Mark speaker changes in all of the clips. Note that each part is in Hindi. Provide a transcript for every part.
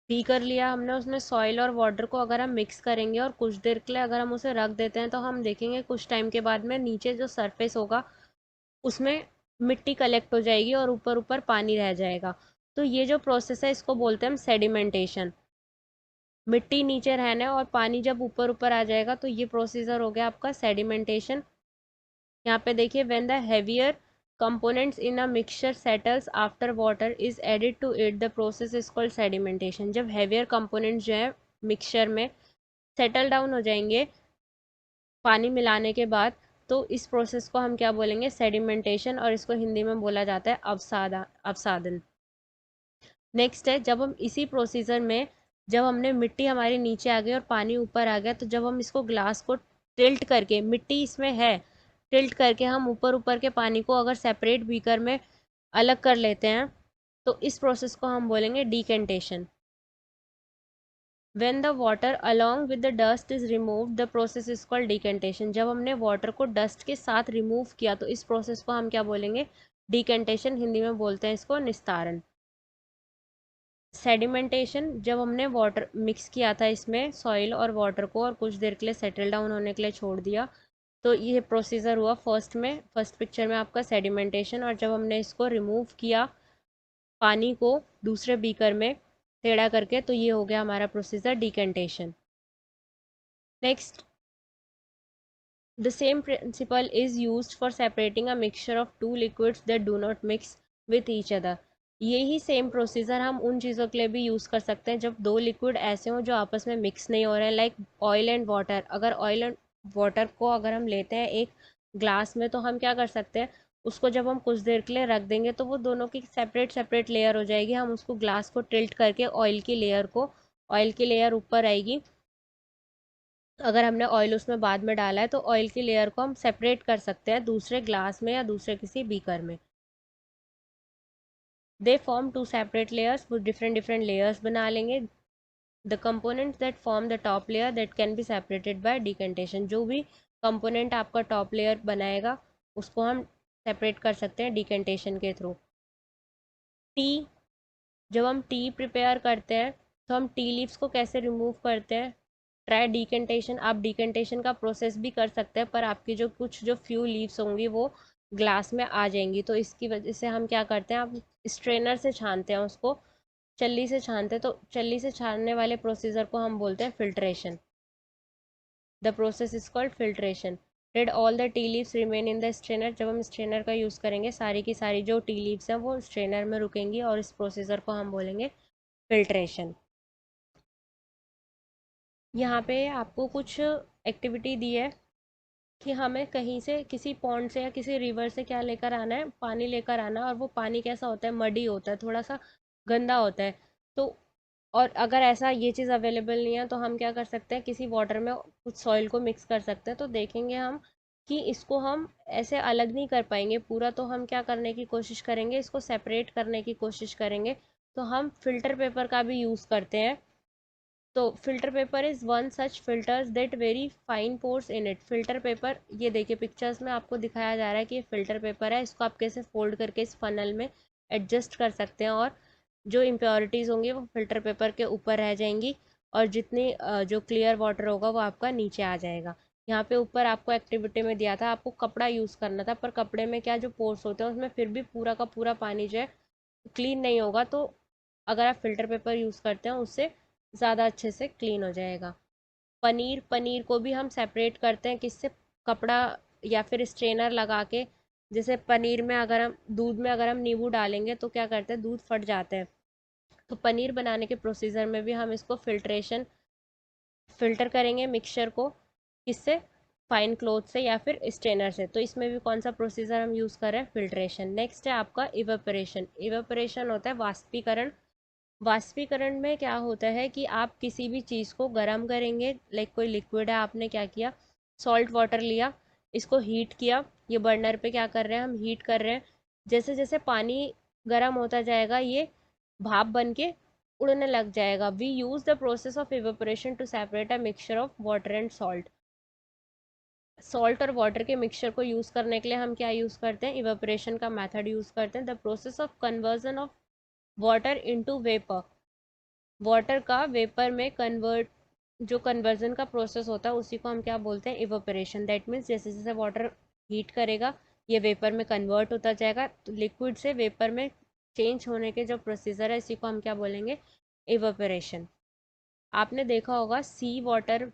Speaker 1: बीकर लिया हमने, उसमें सॉइल और वाटर को अगर हम मिक्स करेंगे और कुछ देर के लिए अगर हम उसे रख देते हैं तो हम देखेंगे कुछ टाइम के बाद में नीचे जो सरफेस होगा उसमें मिट्टी कलेक्ट हो जाएगी और ऊपर ऊपर पानी रह जाएगा। तो ये जो प्रोसेस है इसको बोलते हैं हम सेडिमेंटेशन। मिट्टी नीचे रहने और पानी जब ऊपर ऊपर आ जाएगा तो ये प्रोसीजर हो गया आपका सेडिमेंटेशन। यहाँ पे देखिए, when the heavier components in a mixture settles after water is added to it, the process is called sedimentation. जब हेवियर कंपोनेंट्स जो है मिक्सचर में सेटल डाउन हो जाएंगे पानी मिलाने के बाद, तो इस प्रोसेस को हम क्या बोलेंगे, सेडिमेंटेशन, और इसको हिंदी में बोला जाता है अवसादन। नेक्स्ट है, जब हम इसी प्रोसीजर में, जब हमने मिट्टी हमारी नीचे आ गई और पानी ऊपर आ गया, तो जब हम इसको ग्लास को टिल्ट करके, मिट्टी इसमें है, टिल्ट करके हम ऊपर ऊपर के पानी को अगर सेपरेट बीकर में अलग कर लेते हैं तो इस प्रोसेस को हम बोलेंगे decantation. When the water along with the dust is removed, the process is called decantation. जब हमने वाटर को डस्ट के साथ रिमूव किया तो इस प्रोसेस को हम क्या बोलेंगे, डिकेंटेशन। हिंदी में बोलते हैं इसको निस्तारण। सेडिमेंटेशन, जब हमने वाटर मिक्स किया था इसमें सॉइल और वाटर को और कुछ देर के लिए सेटल डाउन होने के लिए छोड़ दिया, तो ये प्रोसीजर हुआ फर्स्ट पिक्चर में आपका सेडिमेंटेशन। और जब हमने इसको रिमूव किया पानी को दूसरे बीकर में टेढ़ा करके, तो ये हो गया हमारा procedure decantation. Next, the same principle is used for separating a mixture of two liquids that do not mix with each other. यही सेम प्रोसीजर हम उन चीज़ों के लिए भी यूज़ कर सकते हैं जब दो लिक्विड ऐसे हों जो आपस में मिक्स नहीं हो रहे हैं, लाइक ऑयल एंड वाटर। अगर ऑयल एंड वाटर को अगर हम लेते हैं एक ग्लास में, तो हम क्या कर सकते हैं, उसको जब हम कुछ देर के लिए रख देंगे तो वो दोनों की सेपरेट सेपरेट लेयर हो जाएगी। हम उसको ग्लास को टिल्ट करके ऑयल की लेयर ऊपर आएगी। अगर हमने ऑयल उसमें बाद में डाला है तो ऑयल की लेयर को हम सेपरेट कर सकते हैं दूसरे ग्लास में या दूसरे किसी बीकर में। They form two separate layers, वो डिफरेंट डिफरेंट लेयर्स बना लेंगे। The components that form the top layer that can be separated by decantation, जो भी कंपोनेंट आपका टॉप लेयर बनाएगा उसको हम सेपरेट कर सकते हैं डिकेंटेशन के थ्रू। टी, जब हम टी प्रिपेयर करते हैं तो हम टी लीव्स को कैसे रिमूव करते हैं, ट्राई डिकेंटेशन। आप डिकेंटेशन का प्रोसेस भी कर सकते हैं पर आपकी जो कुछ जो फ्यू लीव्स होंगी वो ग्लास में आ जाएंगी, तो इसकी वजह से हम क्या करते हैं, आप स्ट्रेनर से छानते हैं उसको, चल्ली से छानते हैं। तो चल्ली से छानने वाले प्रोसीजर को हम बोलते हैं filtration. The process is called filtration. Did all the tea leaves remain in the strainer, जब हम स्ट्रेनर का यूज़ करेंगे सारी की सारी जो टी लीव्स हैं वो स्ट्रेनर में रुकेंगी और इस प्रोसीजर को हम बोलेंगे फिल्ट्रेशन। यहाँ पे आपको कुछ एक्टिविटी दी है कि हमें कहीं से किसी पॉन्ड से या किसी रिवर से क्या लेकर आना है, पानी लेकर आना है, और वो पानी कैसा होता है, मडी होता है, थोड़ा सा गंदा होता है। तो और अगर ऐसा ये चीज़ अवेलेबल नहीं है तो हम क्या कर सकते हैं, किसी वाटर में कुछ सॉइल को मिक्स कर सकते हैं। तो देखेंगे हम कि इसको हम ऐसे अलग नहीं कर पाएंगे पूरा, तो हम क्या करने की कोशिश करेंगे, इसको सेपरेट करने की कोशिश करेंगे। तो हम फिल्टर पेपर का भी यूज़ करते हैं। तो filter paper is one such filters that very fine pores in it. Filter paper, ये देखिए पिक्चर्स में आपको दिखाया जा रहा है कि ये फिल्टर पेपर है, इसको आप कैसे फोल्ड करके इस फनल में एडजस्ट कर सकते हैं और जो इम्प्योरिटीज़ होंगी वो फिल्टर पेपर के ऊपर रह जाएंगी और जितनी जो क्लियर वाटर होगा वो आपका नीचे आ जाएगा। यहाँ पे ऊपर आपको एक्टिविटी में दिया था आपको कपड़ा यूज़ करना था, पर कपड़े में क्या जो पोर्स होते हैं उसमें फिर भी पूरा का पूरा पानी जो है क्लीन नहीं होगा। तो अगर आप फिल्टर पेपर यूज़ करते हैं उससे ज़्यादा अच्छे से क्लीन हो जाएगा। पनीर को भी हम सेपरेट करते हैं किससे, कपड़ा या फिर स्ट्रेनर लगा के। जैसे पनीर में अगर हम दूध में अगर हम नींबू डालेंगे तो क्या करते हैं, दूध फट जाता है। तो पनीर बनाने के प्रोसीजर में भी हम इसको फिल्टर करेंगे मिक्सचर को, किससे, फाइन क्लॉथ से या फिर स्ट्रेनर से। तो इसमें भी कौन सा प्रोसीजर हम यूज़ कर रहे हैं, फिल्ट्रेशन। नेक्स्ट है आपका इवेपोरेशन। इवेपोरेशन होता है वाष्पीकरण। वाष्पीकरण में क्या होता है कि आप किसी भी चीज़ को गर्म करेंगे, लाइक कोई लिक्विड है, आपने क्या किया, सॉल्ट वाटर लिया, इसको हीट किया। ये बर्नर पे क्या कर रहे हैं, हम हीट कर रहे हैं। जैसे जैसे पानी गर्म होता जाएगा ये भाप बन के उड़ने लग जाएगा। We use the process of evaporation to separate a mixture of water and salt. Salt और वाटर के मिक्सचर को यूज़ करने के लिए हम क्या यूज़ करते हैं, इवेपोरेशन का मेथड यूज़ करते हैं। The process of conversion of water into vapour. Water का वेपर में कन्वर्ट, जो कन्वर्जन का प्रोसेस होता है उसी को हम क्या बोलते हैं, इवेपोरेशन। दैट मीन्स जैसे जैसे वाटर हीट करेगा ये वेपर में कन्वर्ट होता जाएगा, तो लिक्विड से वेपर में चेंज होने के जो प्रोसीजर है इसी को हम क्या बोलेंगे, इवेपोरेशन। आपने देखा होगा सी वाटर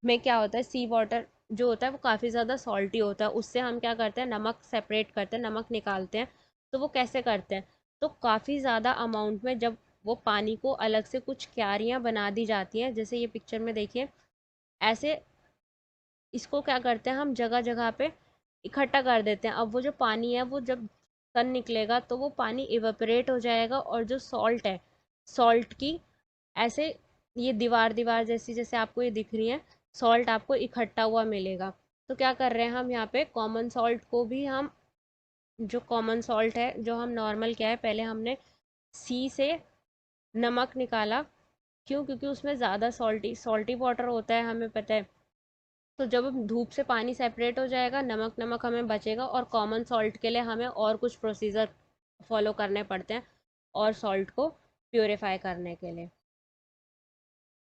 Speaker 1: में क्या होता है, सी वाटर जो होता है वो काफ़ी ज़्यादा सॉल्टी होता है, उससे हम क्या करते हैं, नमक सेपरेट करते हैं, नमक निकालते हैं। तो वो कैसे करते हैं, तो काफ़ी ज़्यादा अमाउंट में जब वो पानी को अलग से कुछ क्यारियाँ बना दी जाती हैं, जैसे ये पिक्चर में देखिए, ऐसे इसको क्या करते हैं हम जगह जगह पे इकट्ठा कर देते हैं। अब वो जो पानी है वो जब सन निकलेगा तो वो पानी इवेपोरेट हो जाएगा, और जो सॉल्ट है, सॉल्ट की ऐसे ये दीवार दीवार जैसी जैसे आपको ये दिख रही है, सॉल्ट आपको इकट्ठा हुआ मिलेगा। तो क्या कर रहे हैं हम यहाँ पे, कॉमन सॉल्ट को भी हम, जो कॉमन सॉल्ट है जो हम नॉर्मल क्या है, पहले हमने सी से नमक निकाला, क्यों, क्योंकि उसमें ज़्यादा सॉल्टी सॉल्टी वाटर होता है हमें पता है। तो जब धूप से पानी सेपरेट हो जाएगा, नमक नमक हमें बचेगा, और कॉमन सॉल्ट के लिए हमें और कुछ प्रोसीजर फॉलो करने पड़ते हैं और सॉल्ट को प्योरीफाई करने के लिए।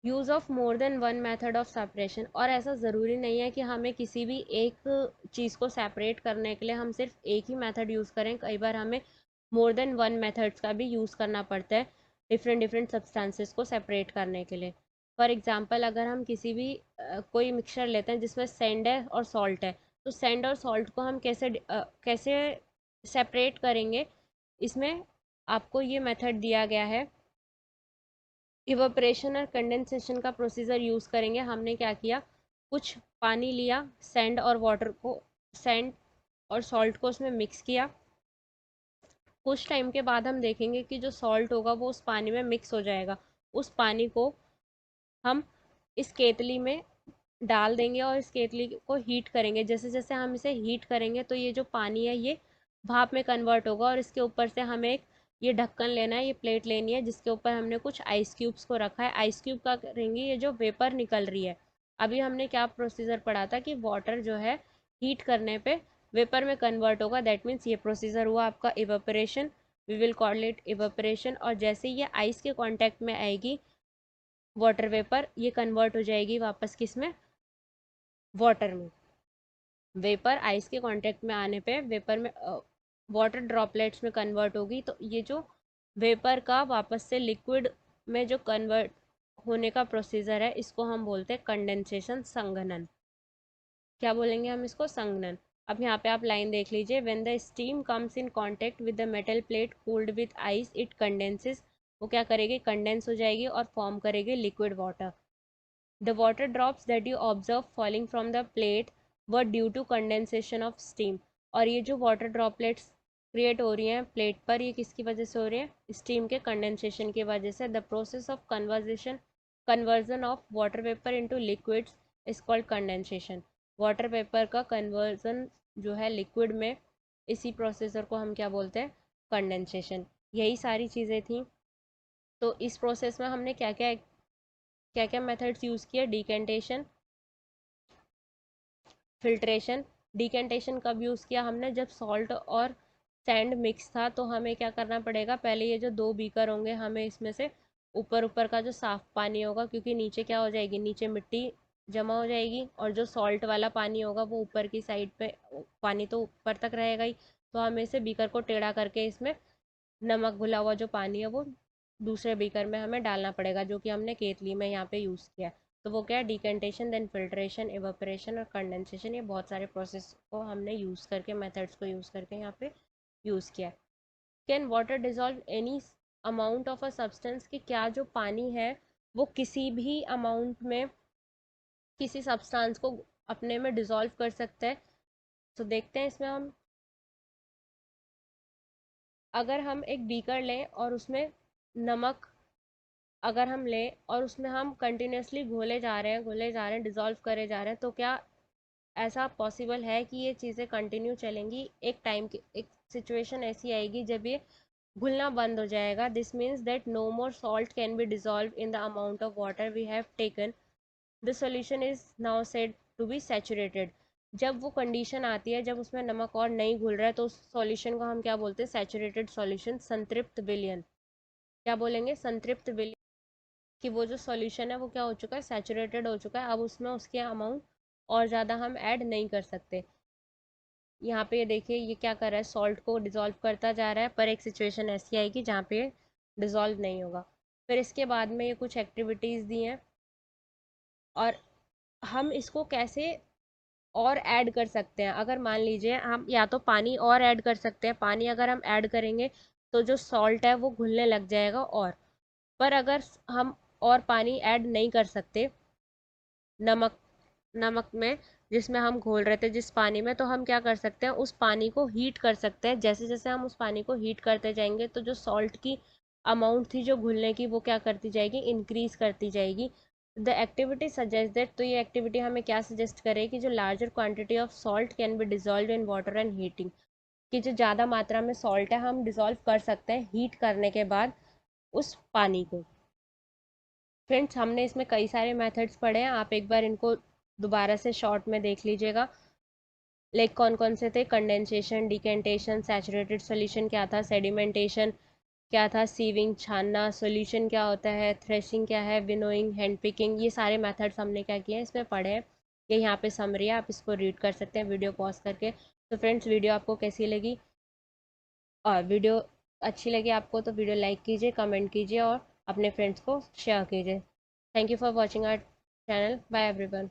Speaker 1: Use of more than one method of separation, और ऐसा ज़रूरी नहीं है कि हमें किसी भी एक चीज़ को सेपरेट करने के लिए हम सिर्फ एक ही मेथड यूज़ करें, कई बार हमें मोर देन वन मेथड्स का भी यूज़ करना पड़ता है डिफरेंट डिफरेंट सब्सटेंसेस को सेपरेट करने के लिए। फॉर एग्जांपल अगर हम किसी भी कोई मिक्सचर लेते हैं जिसमें सेंड है और सॉल्ट है, तो सेंड और सॉल्ट को हम कैसे सेपरेट करेंगे, इसमें आपको ये मेथड दिया गया है, इवेपोरेशन और कंडेंसेशन का प्रोसीजर यूज़ करेंगे। हमने क्या किया, कुछ पानी लिया, सैंड और वाटर को, सैंड और सॉल्ट को उसमें मिक्स किया। कुछ टाइम के बाद हम देखेंगे कि जो सॉल्ट होगा वो उस पानी में मिक्स हो जाएगा। उस पानी को हम इस केतली में डाल देंगे और इस केतली को हीट करेंगे। जैसे जैसे हम इसे हीट करेंगे तो ये जो पानी है ये भाप में कन्वर्ट होगा, और इसके ऊपर से हमें एक ये ढक्कन लेना है, ये प्लेट लेनी है जिसके ऊपर हमने कुछ आइस क्यूब्स को रखा है। आइस क्यूब का करेंगे, ये जो वेपर निकल रही है, अभी हमने क्या प्रोसीजर पढ़ा था कि वाटर जो है हीट करने पे वेपर में कन्वर्ट होगा, दैट मीन्स ये प्रोसीजर हुआ आपका evaporation. We will call it evaporation. और जैसे ये आइस के कांटेक्ट में आएगी वाटर वेपर, ये कन्वर्ट हो जाएगी वापस किस में, वाटर में। वेपर आइस के कांटेक्ट में आने पे वेपर में वाटर ड्रॉपलेट्स में कन्वर्ट होगी, तो ये जो वेपर का वापस से लिक्विड में जो कन्वर्ट होने का प्रोसीजर है इसको हम बोलते हैं कंडेंसेशन, संघनन। क्या बोलेंगे हम इसको, संघनन। अब यहाँ पे आप लाइन देख लीजिए, when the steam comes in contact with the metal plate cooled with ice it condenses, वो क्या करेगी, कंडेंस हो जाएगी और फॉर्म करेगी liquid water. The water drops that you observe falling from the plate were due to condensation of steam। और ये जो वाटर ड्रॉपलेट्स क्रिएट हो रही हैं प्लेट पर, ये किसकी वजह से हो रही है, स्टीम के कंडेंसेशन की वजह से। The process of conversion of water vapour into liquids is called condensation. Water vapour का कन्वर्जन जो है लिक्विड में, इसी प्रोसेसर को हम क्या बोलते हैं, कंडेंसेशन। यही सारी चीज़ें थी। तो इस प्रोसेस में हमने क्या क्या मेथड्स यूज़ किए, डिकेंटेशन, फिल्ट्रेशन। डिकेंटेशन कब यूज़ किया हमने, जब सॉल्ट और सैंड मिक्स था, तो हमें क्या करना पड़ेगा, पहले ये जो दो बीकर होंगे हमें इसमें से ऊपर ऊपर का जो साफ पानी होगा, क्योंकि नीचे क्या हो जाएगी, नीचे मिट्टी जमा हो जाएगी, और जो सॉल्ट वाला पानी होगा वो ऊपर की साइड पे, पानी तो ऊपर तक रहेगा ही, तो हमें इसे बीकर को टेढ़ा करके इसमें नमक घुला हुआ जो पानी है वो दूसरे बीकर में हमें डालना पड़ेगा, जो कि हमने केतली में यहाँ पे यूज़ किया है। तो वो क्या है, डिकेंटेशन, देन फिल्ट्रेशन, इवेपोरेशन और कंडेंसेशन। ये बहुत सारे प्रोसेस को हमने यूज़ करके, मेथड्स को यूज़ करके यहाँ पे यूज़ किया है। Can water dissolve any amount of a substance, कि क्या जो पानी है वो किसी भी अमाउंट में किसी सब्सटेंस को अपने में डिजॉल्व कर सकता है। तो देखते हैं इसमें हम, अगर हम एक बीकर लें और उसमें नमक अगर हम लें और उसमें हम कंटिन्यूसली घोले जा रहे हैं, डिज़ोल्व करे जा रहे हैं, तो क्या ऐसा पॉसिबल है कि ये चीज़ें कंटिन्यू चलेंगी, एक टाइम की एक सिचुएशन ऐसी आएगी जब ये घुलना बंद हो जाएगा। This means that no more salt can be dissolve in the amount of water we have taken, the solution is now said to be saturated. जब वो कंडीशन आती है जब उसमें नमक और नहीं घुल रहा है, तो उस सॉल्यूशन को हम क्या बोलते हैं, सैचुरेटेड सॉल्यूशन, संतृप्त विलयन। क्या बोलेंगे, संतृप्त विलयन। कि वो जो सॉल्यूशन है वो क्या हो चुका है, सैचुरेटेड हो चुका है। अब उसमें उसके अमाउंट और ज़्यादा हम ऐड नहीं कर सकते। यहाँ पे ये देखिए ये क्या कर रहा है, सॉल्ट को डिज़ोल्व करता जा रहा है, पर एक सिचुएशन ऐसी आएगी जहाँ पे डिज़ोल्व नहीं होगा। फिर इसके बाद में ये कुछ एक्टिविटीज़ दी हैं, और हम इसको कैसे और ऐड कर सकते हैं। अगर मान लीजिए हम या तो पानी और ऐड कर सकते हैं, पानी अगर हम ऐड करेंगे तो जो सॉल्ट है वो घुलने लग जाएगा। और पर अगर हम और पानी ऐड नहीं कर सकते, नमक नमक में जिसमें हम घोल रहे थे जिस पानी में, तो हम क्या कर सकते हैं, उस पानी को हीट कर सकते हैं। जैसे जैसे हम उस पानी को हीट करते जाएंगे तो जो सॉल्ट की अमाउंट थी जो घुलने की, वो क्या करती जाएगी, इंक्रीज करती जाएगी। द एक्टिविटी सजेस्ट दैट, तो ये एक्टिविटी हमें क्या सजेस्ट करे कि जो larger quantity of salt can B dissolve in water and heating, कि जो ज़्यादा मात्रा में सॉल्ट है हम डिजोल्व कर सकते हैं हीट करने के बाद उस पानी को। फ्रेंड्स, हमने इसमें कई सारे मेथड्स पढ़े हैं, आप एक बार इनको दोबारा से शॉर्ट में देख लीजिएगा। लाइक कौन कौन से थे, कंडेंसेशन, डिकेंटेशन, सैचुरेटेड सॉल्यूशन क्या था, सेडिमेंटेशन क्या था, सीविंग छानना, सॉल्यूशन क्या होता है, थ्रेशिंग क्या है, विनोइंग, हैंड पिकिंग, ये सारे मेथड्स हमने क्या किए हैं इसमें पढ़े हैं। ये यहाँ पे समरी है, आप इसको रीड कर सकते हैं वीडियो पॉज करके। तो फ्रेंड्स, वीडियो आपको कैसी लगी, और वीडियो अच्छी लगी आपको तो वीडियो लाइक कीजिए, कमेंट कीजिए और अपने फ्रेंड्स को शेयर कीजिए। Thank you for watching our channel. Bye everyone.